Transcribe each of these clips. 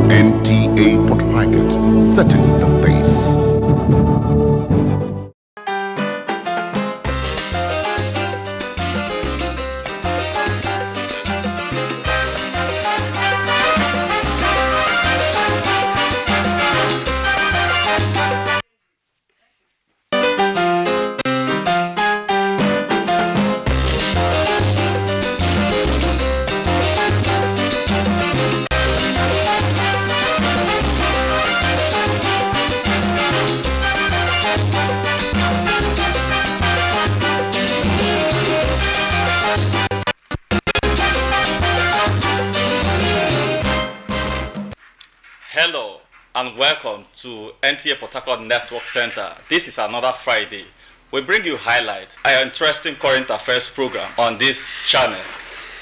NTA Port Harcourt, setting the pace. Hello and welcome to NTA Port Harcourt Network Center. This is another Friday. We bring you highlights, an interesting current affairs program on this channel.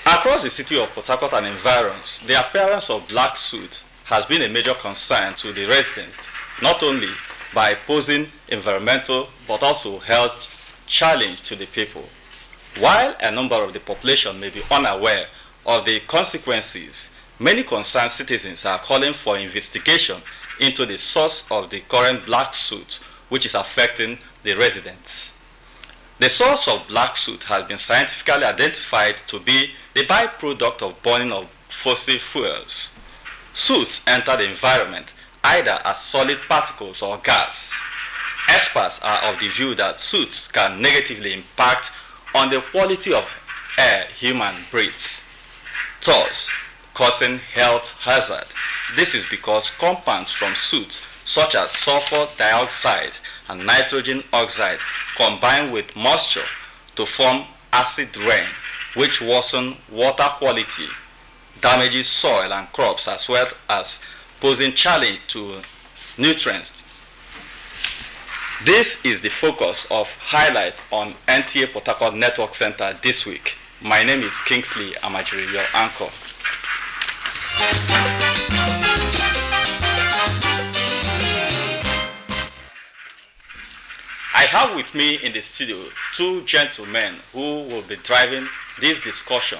Across the city of Port Harcourt and environs, the appearance of black suit has been a major concern to the residents, not only by posing environmental but also health challenge to the people. While a number of the population may be unaware of the consequences, many concerned citizens are calling for investigation into the source of the current black soot which is affecting the residents. The source of black soot has been scientifically identified to be the byproduct of burning of fossil fuels. Soot enter the environment either as solid particles or gas. Experts are of the view that soot can negatively impact on the quality of air human breathes, thus causing health hazard. This is because compounds from soot such as sulfur dioxide and nitrogen oxide combine with moisture to form acid rain, which worsen water quality, damages soil and crops, as well as posing challenge to nutrients. This is the focus of highlight on NTA Port Harcourt Network Center this week. My name is Kingsley Amajiri, your anchor. I have with me in the studio two gentlemen who will be driving this discussion.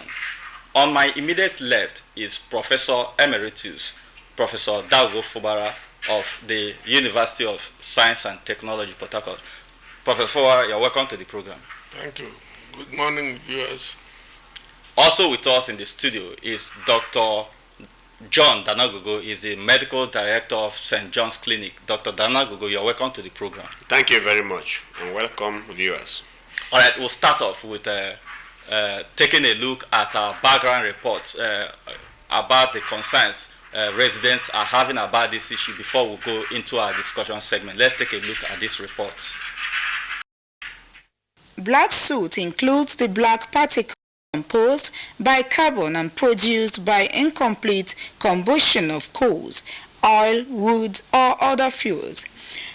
On my immediate left is Professor Emeritus, Professor Dago Fubara of the University of Science and Technology, Port Harcourt. Professor Fubara, you're welcome to the program. Thank you. Good morning, viewers. Also with us in the studio is Dr. John Danagogo, is the Medical Director of St. John's Clinic. Dr. Danagogo, you're welcome to the program. Thank you very much, and welcome, viewers. All right, we'll start off with taking a look at our background report about the concerns residents are having about this issue before we go into our discussion segment. Let's take a look at this report. Black soot includes the black particle composed by carbon and produced by incomplete combustion of coals, oil, wood, or other fuels.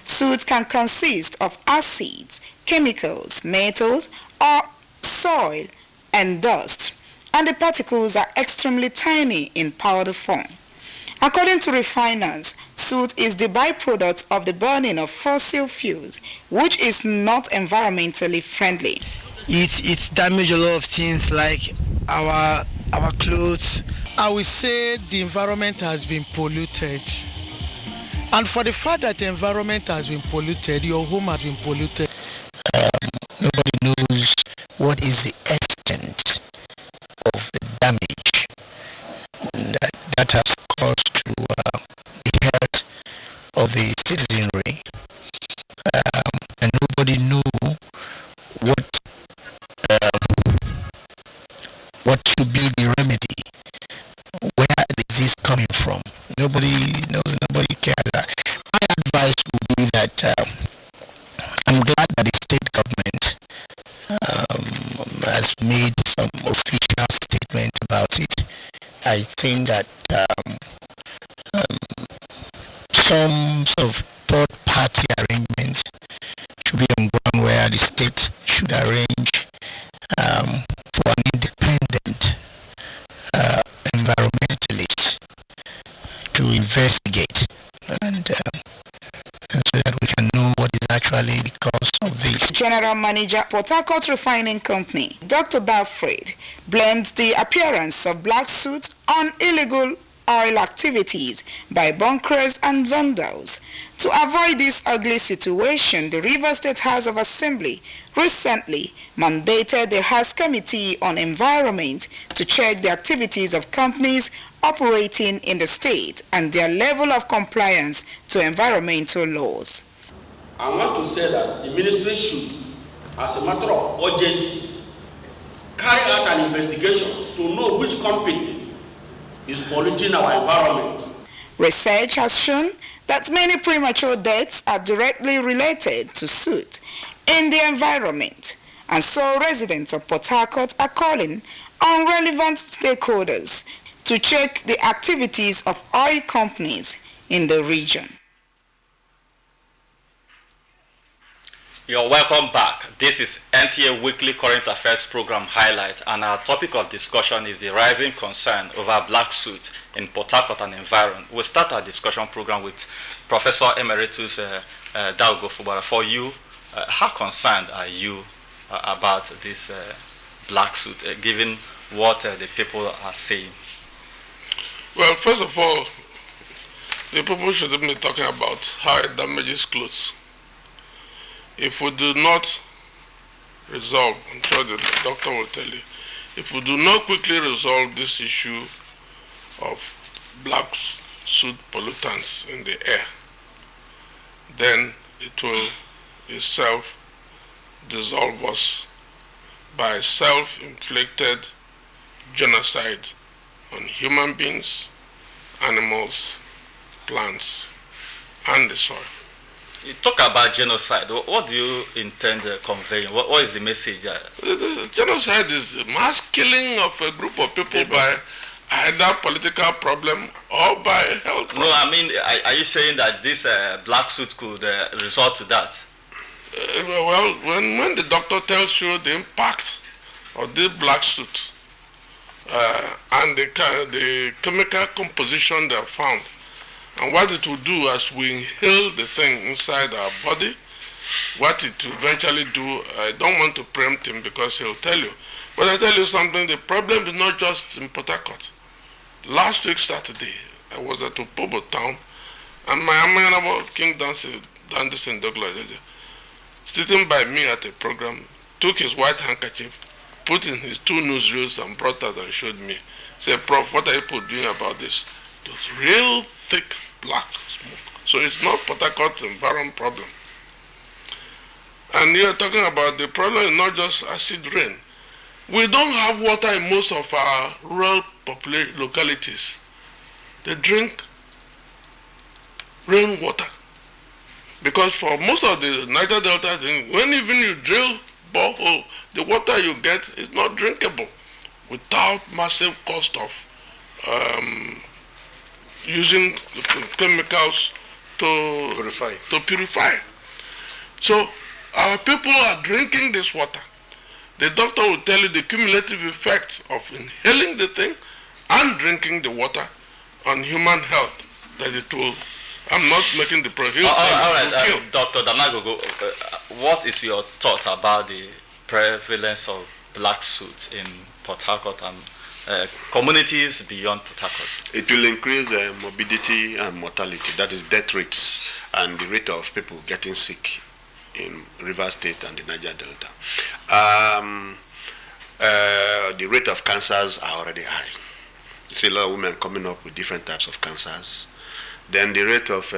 Soot can consist of acids, chemicals, metals, or soil and dust, and the particles are extremely tiny in powder form. According to refiners, soot is the byproduct of the burning of fossil fuels, which is not environmentally friendly. It's damaged a lot of things like our clothes. I will say the environment has been polluted. And for the fact that the environment has been polluted, your home has been polluted. Nobody knows what is the extent of the damage that has caused to the health of the citizenry. And nobody knows what should be the remedy. Where is this coming from? Nobody knows, nobody cares. My advice would be that I'm glad that the state government has made some official statement about it. I think that some sort of third-party arrangement should be on ground where the state should arrange for an independent environmentalist to investigate and so that we can know what is actually the cause of this. General Manager, Port Harcourt Refining Company, Dr. Dalfred, blamed the appearance of BLACKSOOT on illegal oil activities by bunkers and vandals. To avoid this ugly situation, the Rivers State House of Assembly recently mandated the House Committee on Environment to check the activities of companies operating in the state and their level of compliance to environmental laws. I want to say that the ministry should, as a matter of urgency, carry out an investigation to know which company is polluting our environment. Research has shown that many premature deaths are directly related to soot in the environment, and so residents of Port Harcourt are calling on relevant stakeholders to check the activities of oil companies in the region. You're welcome back. This is NTA Weekly Current Affairs Program Highlight, and our topic of discussion is the rising concern over BLACKSOOT in Port Harcourt and environment. We'll start our discussion program with Professor Emeritus Daugo Fubara. For you, how concerned are you about this BLACKSOOT, given what the people are saying? Well, first of all, the people shouldn't be talking about how it damages clothes. If we do not resolve, I'm sure the doctor will tell you, if we do not quickly resolve this issue of BLACKSOOT pollutants in the air, then it will itself dissolve us by self-inflicted genocide on human beings, animals, plants, and the soil. You talk about genocide. What do you intend conveying? What is the message? Genocide is the mass killing of a group of people by either political problem or by health problem. No, I mean, are you saying that this BLACKSOOT could result to that? Well, when the doctor tells you the impact of this BLACKSOOT and the chemical composition they have found, and what it will do as we inhale the thing inside our body, what it will eventually do, I don't want to preempt him because he'll tell you. But I tell you something, the problem is not just in Port Harcourt. Last week, Saturday, I was at Opobo town, and my amenable King Dandison Douglas, sitting by me at a program, took his white handkerchief, put in his two newsreels and brought out and showed me. Said, Prof, what are you people doing about this? Those real thick black smoke. So it's not Port Harcourt environment problem. And you're talking about the problem is not just acid rain. We don't have water in most of our rural localities. They drink rainwater. Because for most of the Niger Delta thing, when even you drill borehole, the water you get is not drinkable without massive cost of using chemicals to purify. So our people are drinking this water. The doctor will tell you the cumulative effect of inhaling the thing and drinking the water on human health, that it will, I'm not making the prohibition. All right, Dr. Danagogo, what is your thought about the prevalence of BLACKSOOT in Port Harcourt and communities beyond Port Harcourt? It will increase morbidity and mortality, that is death rates and the rate of people getting sick in Rivers State and the Niger Delta. The rate of cancers are already high. You see a lot of women coming up with different types of cancers. Then the rate of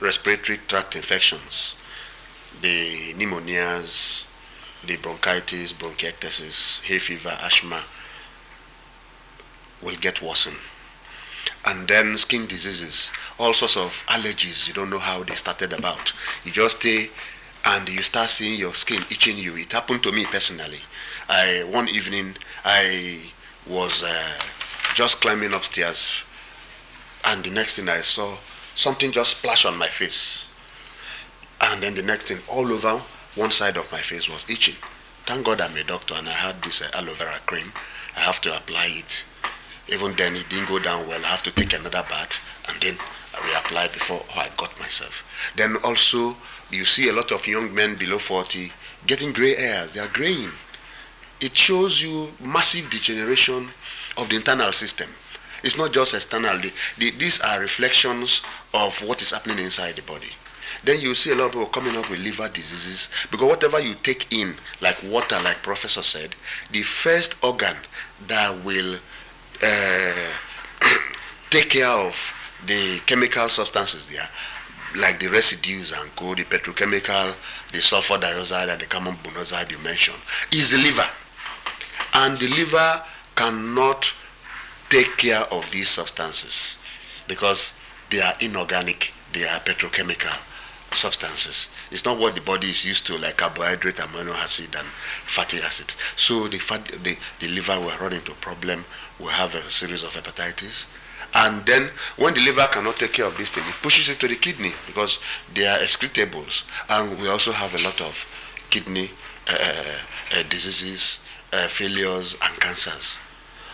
respiratory tract infections, the pneumonias, the bronchitis, bronchiectasis, hay fever, asthma, will get worsened. And then skin diseases, all sorts of allergies, you don't know how they started about. You just stay and you start seeing your skin itching you. It happened to me personally. One evening, I was just climbing upstairs, and the next thing I saw, something just splashed on my face. And then the next thing, all over one side of my face was itching. Thank God I'm a doctor and I had this aloe vera cream. I have to apply it. Even then it didn't go down well. I have to take another bath and then reapply before I got myself. Then also, you see a lot of young men below 40 getting gray hairs. They are graying. It shows you massive degeneration of the internal system. It's not just external. These are reflections of what is happening inside the body. Then you see a lot of people coming up with liver diseases because whatever you take in, like water, like Professor said, the first organ that will take care of the chemical substances there, like the residues and co, the petrochemical, the sulfur dioxide and the carbon monoxide you mentioned, is the liver. And the liver cannot take care of these substances because they are inorganic, they are petrochemical substances. It's not what the body is used to, like carbohydrate, amino acid, and fatty acids. So the liver will run into problem, will have a series of hepatitis. And then when the liver cannot take care of this thing, it pushes it to the kidney because they are excretables. And we also have a lot of kidney diseases, failures, and cancers.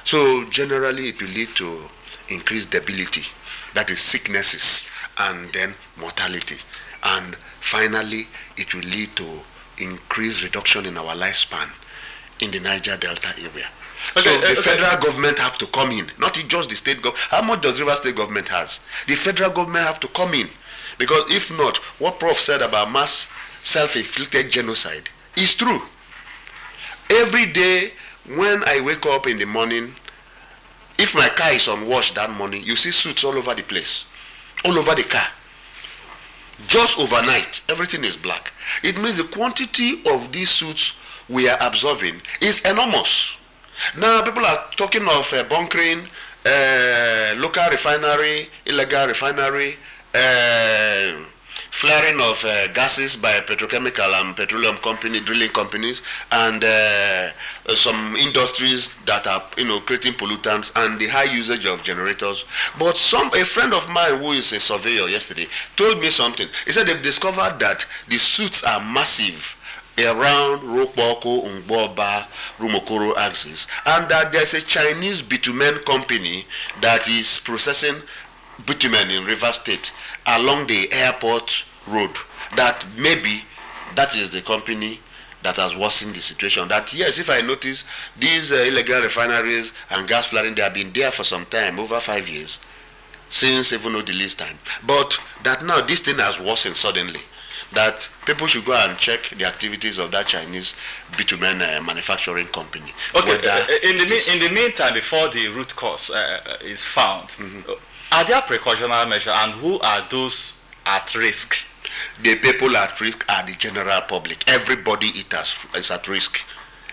So generally it will lead to increased debility, that is sicknesses, and then mortality. And finally, it will lead to increased reduction in our lifespan in the Niger Delta area. Okay, so the federal government have to come in, not just the state government. How much does River State government has? The federal government have to come in, because if not, what Prof said about mass self-inflicted genocide is true. Every day when I wake up in the morning, if my car is unwashed that morning, you see suits all over the place, all over the car. Just overnight, everything is black. It means the quantity of these suits we are absorbing is enormous. Now people are talking of bunkering, local refinery, illegal refinery, flaring of gases by petrochemical and petroleum company, drilling companies, and some industries that are creating pollutants, and the high usage of generators. But a friend of mine who is a surveyor yesterday told me something. He said they've discovered that the suits are massive around Rokboko, Ngboba, Rumokoro axis, and that there's a Chinese bitumen company that is processing bitumen in River State along the airport road. That maybe that is the company that has worsened the situation. That yes, if I notice these illegal refineries and gas flaring, they have been there for some time, over 5 years, since even the least time. But that now this thing has worsened suddenly. That people should go and check the activities of that Chinese bitumen manufacturing company. Okay, in the meantime, before the root cause is found, are there precautionary measures, and who are those at risk? The people at risk are the general public. Everybody is at risk.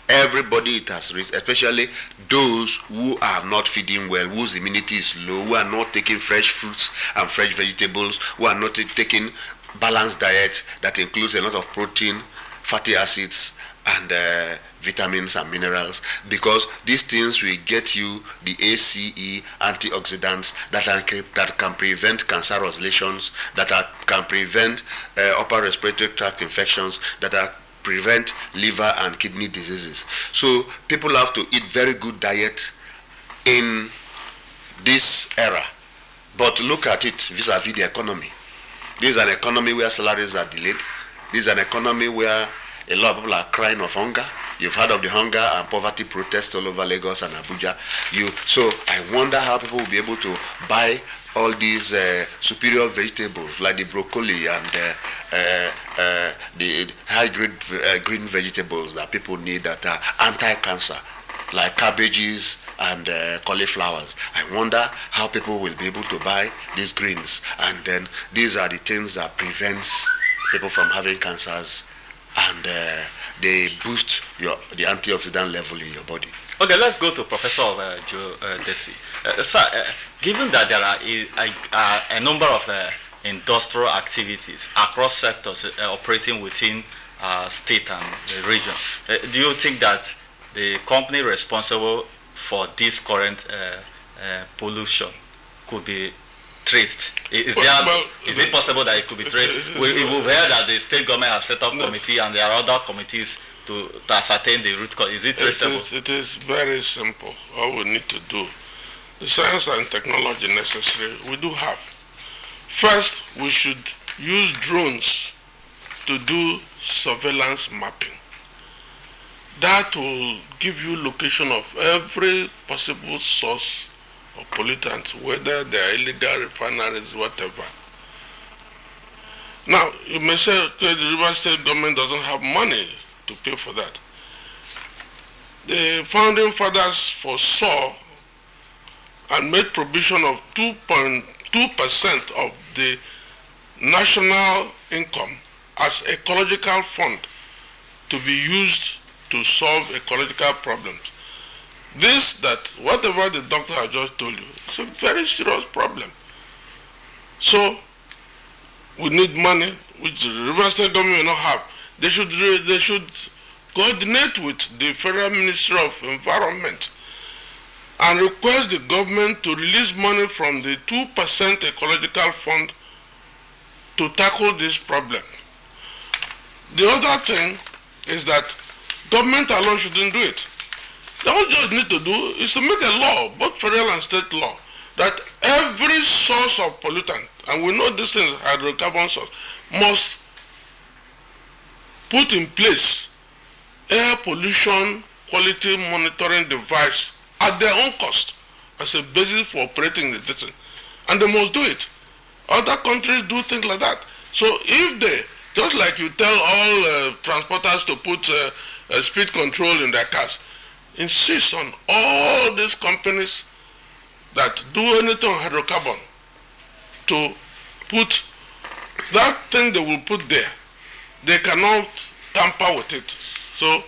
Everybody is at risk, especially those who are not feeding well, whose immunity is low, who are not taking fresh fruits and fresh vegetables, who are not taking balanced diet that includes a lot of protein, fatty acids, and vitamins and minerals, because these things will get you the ACE antioxidants that can prevent cancerous lesions, that can prevent upper respiratory tract infections, that prevent liver and kidney diseases. So people have to eat very good diet in this era. But look at it vis-a-vis the economy. This is an economy where salaries are delayed. This is an economy where a lot of people are crying of hunger. You've heard of the hunger and poverty protests all over Lagos and Abuja. So I wonder how people will be able to buy all these superior vegetables like the broccoli and the high-grade green vegetables that people need that are anti-cancer, like cabbages and cauliflowers. I wonder how people will be able to buy these greens, and then these are the things that prevents people from having cancers, and they boost the antioxidant level in your body. Okay, let's go to Professor Joe Desi. Sir, given that there are a number of industrial activities across sectors operating within state and the region, do you think that the company responsible for this current pollution could be traced? Is it possible that it could be traced? We've heard that the state government have set up committee, and there are other committees to ascertain the root cause. Is it traceable? It is very simple. All we need to do, the science and technology necessary, we do have. First, we should use drones to do surveillance mapping. That will give you location of every possible source of pollutants, whether they are illegal refineries, whatever. Now, you may say, okay, the River State government doesn't have money to pay for that. The founding fathers foresaw and made provision of 2.2% of the national income as ecological fund to be used to solve ecological problems. This, that whatever the doctor has just told you, it's a very serious problem. So we need money, which the River State government will not have. They should coordinate with the Federal Ministry of Environment and request the government to release money from the 2% ecological fund to tackle this problem. The other thing is that government alone shouldn't do it. All you just need to do is to make a law, both federal and state law, that every source of pollutant, and we know this is hydrocarbon source, must put in place air pollution quality monitoring device at their own cost as a basis for operating the thing. And they must do it. Other countries do things like that. So if they, just like you tell all transporters to put speed control in their cars, insist on all these companies that do anything on hydrocarbon to put that thing they will put there. They cannot tamper with it. So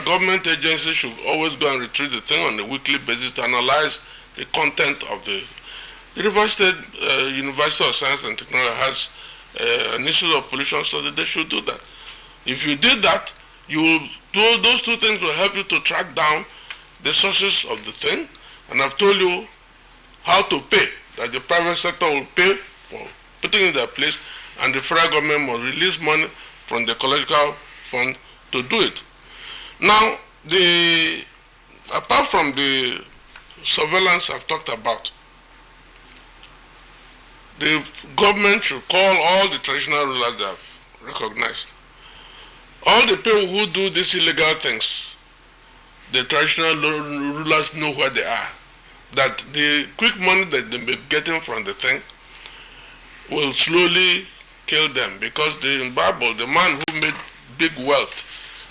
government agencies should always go and retrieve the thing on a weekly basis to analyze the content of the River State University of Science and Technology has an issue of pollution study. They should do that. If you did that, you will do those two things will help you to track down the sources of the thing. And I've told you how to pay, that the private sector will pay for putting it in their place, and the federal government must release money from the ecological fund to do it. Now, apart from the surveillance I've talked about, the government should call all the traditional rulers they have recognized. All the people who do these illegal things, the traditional rulers know where they are. That the quick money that they be getting from the thing will slowly kill them, because in Bible, the man who made big wealth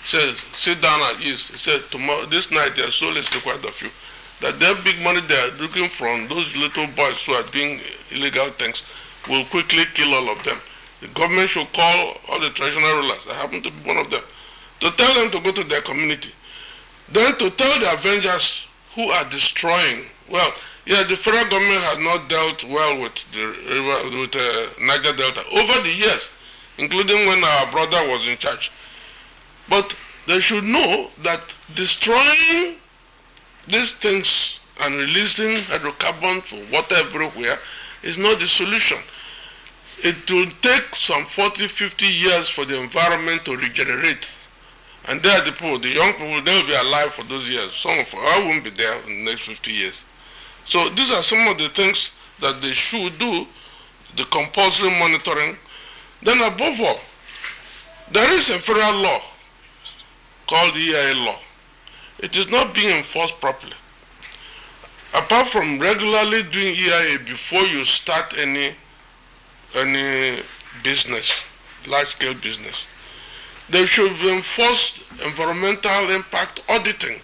says, sit down and eat. He said, tomorrow, this night their soul is required of you. That their big money they are looking from those little boys who are doing illegal things will quickly kill all of them. The government should call all the traditional rulers, I happen to be one of them, to tell them to go to their community. Then to tell the avengers who are destroying, well, yeah, the federal government has not dealt well with the Niger Delta over the years, including when our brother was in charge. But they should know that destroying these things and releasing hydrocarbon for water everywhere is not the solution. It will take some 40, 50 years for the environment to regenerate. And they are the people, the young people, they will be alive for those years. Some of us won't be there in the next 50 years. So these are some of the things that they should do, the compulsory monitoring. Then above all, there is a federal law called EIA law. It is not being enforced properly. Apart from regularly doing EIA before you start any business, large-scale business, there should be enforced environmental impact auditing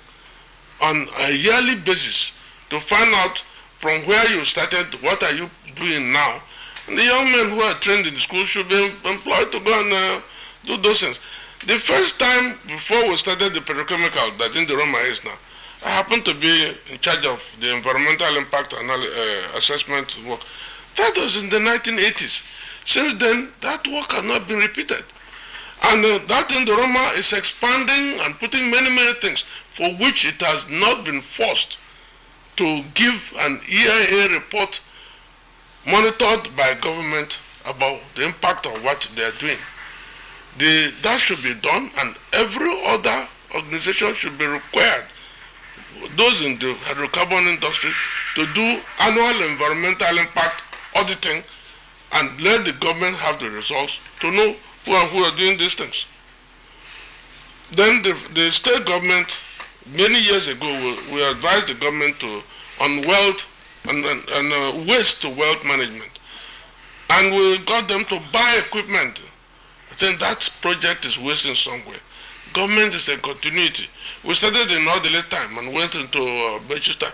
on a yearly basis to find out from where you started, what are you doing now. And the young men who are trained in the school should be employed to go and do those things. The first time before we started the petrochemical that in the Roma is now, I happened to be in charge of the environmental impact assessment work. That was in the 1980s. Since then, that work has not been repeated. And that in the Roma is expanding and putting many, many things for which it has not been forced to give an EIA report monitored by government about the impact of what they are doing. That should be done, and every other organization should be required, those in the hydrocarbon industry, to do annual environmental impact auditing and let the government have the results to know who and who are doing these things. Then the state government, many years ago, we advised the government on wealth and waste to wealth management. And we got them to buy equipment. I think that project is wasting somewhere. Government is a continuity. We started in orderly time and went into budget time.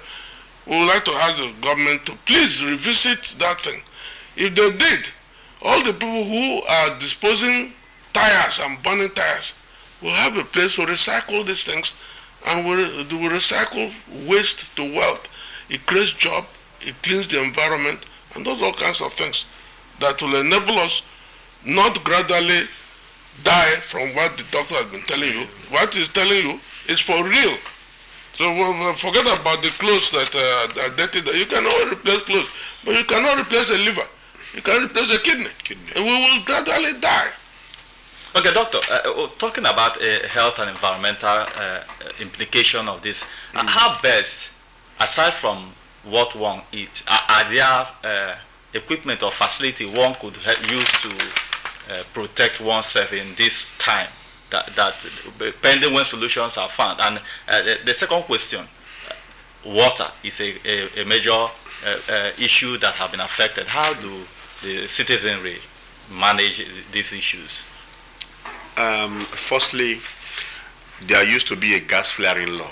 We would like to ask the government to please revisit that thing. If they did, all the people who are disposing tires and burning tires will have a place to recycle these things, and we will recycle waste to wealth. It creates job, it cleans the environment, and those all kinds of things that will enable us not gradually die from what the doctor has been telling you. What he's telling you is for real. So forget about the clothes that are dirty. You can only replace clothes, but you cannot replace a liver. You can replace a kidney. And we will gradually die. Okay, doctor, talking about health and environmental implication of this, how best, aside from what one eats, are there equipment or facility one could use to protect oneself in this time, that pending when solutions are found? And the second question, water is a major issue that have been affected. How do the citizenry manage these issues? Firstly, there used to be a gas flaring law.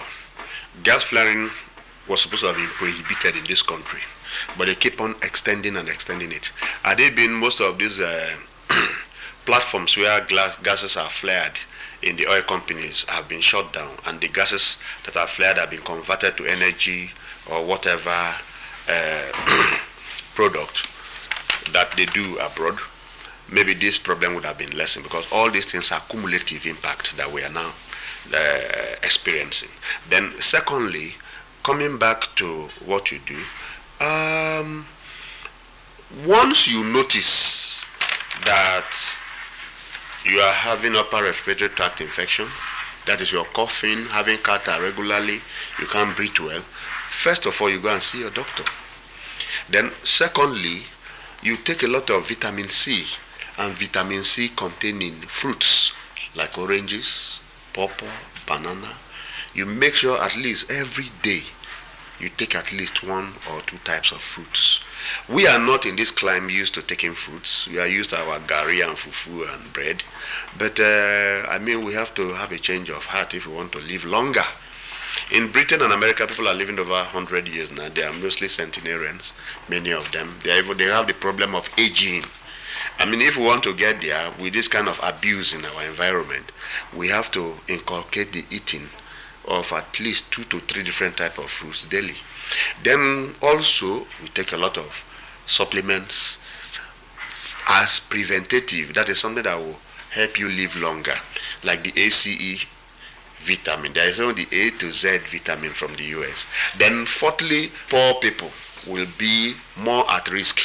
Gas flaring was supposed to have been prohibited in this country, but they keep on extending and extending it. Had they been most of these platforms where gases are flared in the oil companies have been shut down, and the gases that are flared have been converted to energy or whatever product that they do abroad, maybe this problem would have been lessened, because all these things are cumulative impact that we are now experiencing. Then secondly, coming back to what you do, once you notice that you are having upper respiratory tract infection, that is, you're coughing, having catarrh regularly, you can't breathe well, first of all, you go and see your doctor. Then secondly, you take a lot of vitamin C, and vitamin C containing fruits like oranges, pawpaw, banana. You make sure at least every day you take at least 1 or 2 types of fruits. We are not in this climate used to taking fruits. We are used to our gari and fufu and bread. But I mean, we have to have a change of heart if we want to live longer. In Britain and America, people are living over 100 years now. They are mostly centenarians, many of them. They have the problem of aging. I mean, if we want to get there with this kind of abuse in our environment, we have to inculcate the eating of at least 2 to 3 different types of fruits daily. Then also, we take a lot of supplements as preventative. That is something that will help you live longer, like the ACE vitamin. There is only the A to Z vitamin from the US. Then fourthly, poor people will be more at risk,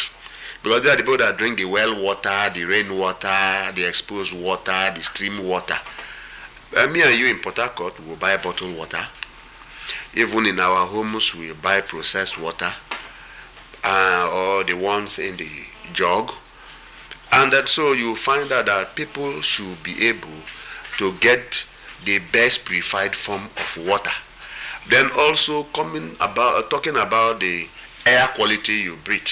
because they are the people that drink the well water, the rain water, the exposed water, the stream water. Me and you in Port Harcourt will buy bottled water. Even in our homes, we buy processed water, or the ones in the jug. And that so you find out that people should be able to get the best purified form of water. Then also talking about the air quality you breathe.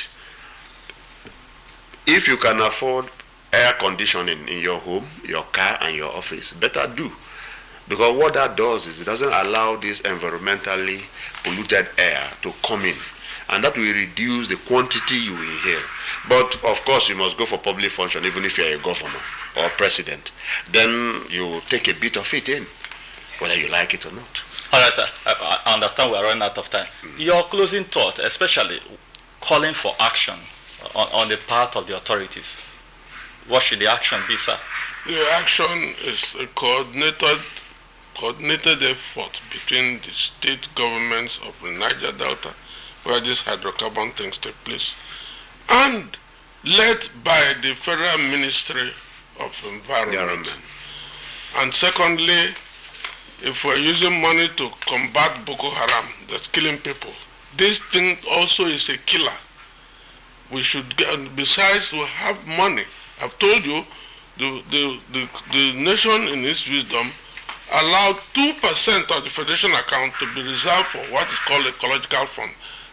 If you can afford air conditioning in your home, your car, and your office, better do. Because what that does is it doesn't allow this environmentally polluted air to come in. And that will reduce the quantity you inhale. But of course, you must go for public function, even if you're a governor or president. Then you take a bit of it in, whether you like it or not. All right, sir. I understand we are running out of time. Your closing thought, especially calling for action on the part of the authorities. What should the action be, sir? The action is a coordinated effort between the state governments of the Niger Delta, where these hydrocarbon things take place, and led by the Federal Ministry of Environment. And secondly, if we're using money to combat Boko Haram, that's killing people, this thing also is a killer. we should get, besides we have money. I've told you, the nation in its wisdom allowed 2% of the federation account to be reserved for what is called ecological fund.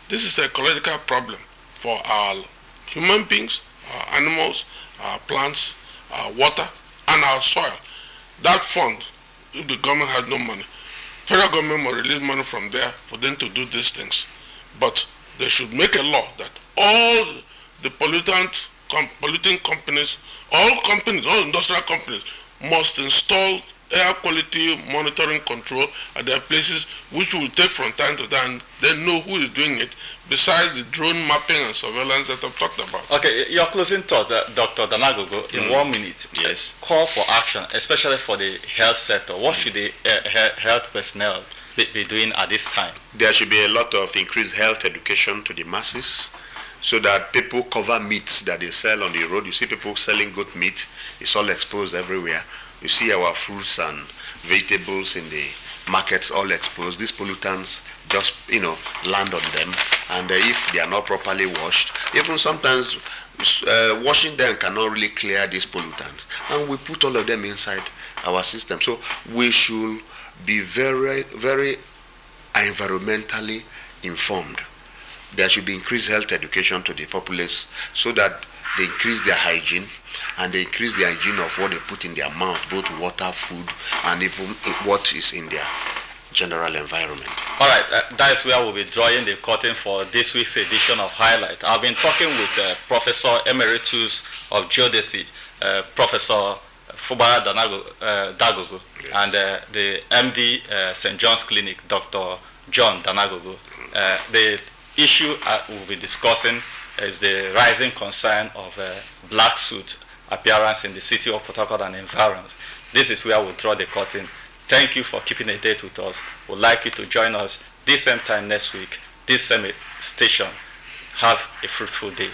This is an ecological problem for our human beings, our animals, our plants, our water, and our soil. That fund, if the government has no money, federal government will release money from there for them to do these things. But they should make a law that all the polluting companies, all industrial companies must install air quality monitoring control at their places, which will take from time to time. They know who is doing it, besides the drone mapping and surveillance that I've talked about. Okay, your closing thought, Dr. Danagogo, in 1 minute. Yes. Call for action, especially for the health sector. What should the health personnel be doing at this time? There should be a lot of increased health education to the masses, so that people cover meats that they sell on the road. You see people selling goat meat, it's all exposed everywhere. You see our fruits and vegetables in the markets all exposed. These pollutants just, land on them. And if they are not properly washed, even sometimes washing them cannot really clear these pollutants. And we put all of them inside our system. So we should be very, very environmentally informed. There should be increased health education to the populace so that they increase their hygiene and they increase the hygiene of what they put in their mouth, both water, food, and even what is in their general environment. All right, that is where we'll be drawing the curtain for this week's edition of Highlight. I've been talking with Professor Emeritus of Geodesy, Professor Fubara Dagogo, yes, and the MD St. John's Clinic, Dr. John Danagogo. The issue we'll be discussing is the rising concern of BLACKSOOT appearance in the city of Port Harcourt and environs. This is where we'll draw the curtain. Thank you for keeping a date with us. We'd like you to join us this same time next week, this same station. Have a fruitful day.